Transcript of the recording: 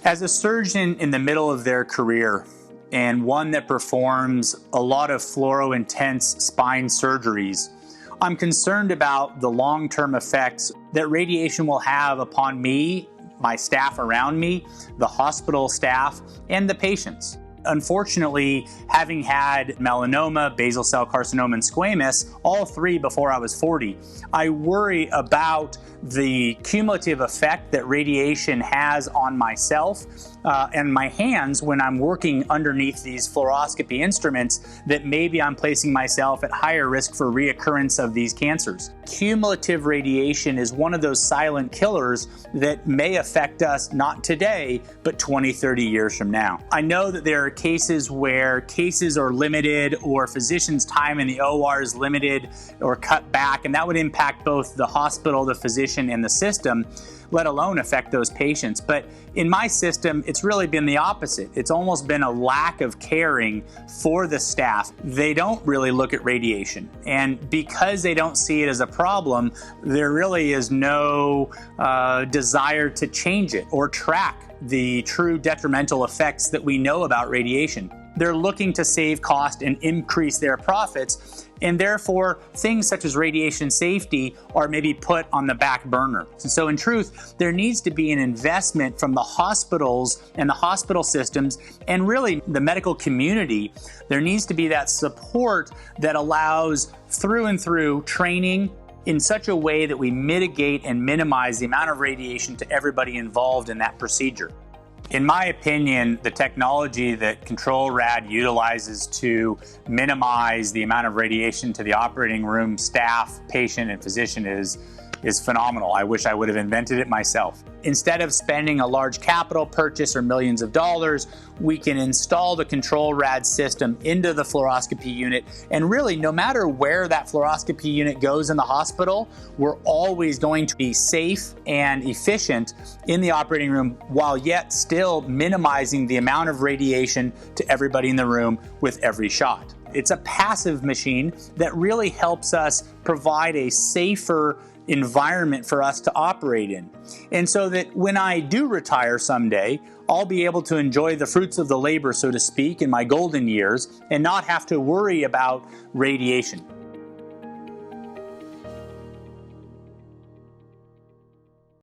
As a surgeon in the middle of their career, and one that performs a lot of fluoro-intense spine surgeries, I'm concerned about the long-term effects that radiation will have upon me, my staff around me, the hospital staff, and the patients. Unfortunately, having had melanoma, basal cell carcinoma, and squamous, all three before I was 40, I worry about the cumulative effect that radiation has on myself and my hands when I'm working underneath these fluoroscopy instruments, that maybe I'm placing myself at higher risk for reoccurrence of these cancers. Cumulative radiation is one of those silent killers that may affect us not today, but 20, 30 years from now. I know that there are cases where cases are limited or physicians' time in the OR is limited or cut back, and that would impact both the hospital, the physician, and the system, let alone affect those patients. But in my system, it's really been the opposite. It's almost been a lack of caring for the staff. They don't really look at radiation. And because they don't see it as a problem, there really is no desire to change it or track the true detrimental effects that we know about radiation. They're looking to save cost and increase their profits, and therefore things such as radiation safety are maybe put on the back burner. So in truth, there needs to be an investment from the hospitals and the hospital systems and really the medical community. There needs to be that support that allows through and through training in such a way that we mitigate and minimize the amount of radiation to everybody involved in that procedure. In my opinion, the technology that ControlRad utilizes to minimize the amount of radiation to the operating room staff, patient, and physician is phenomenal. I wish I would have invented it myself. Instead of spending a large capital purchase or millions of dollars, we can install the ControlRad system into the fluoroscopy unit, and really, no matter where that fluoroscopy unit goes in the hospital, we're always going to be safe and efficient in the operating room while yet still minimizing the amount of radiation to everybody in the room with every shot. It's a passive machine that really helps us provide a safer environment for us to operate in. And so that when I do retire someday, I'll be able to enjoy the fruits of the labor, so to speak, in my golden years and not have to worry about radiation.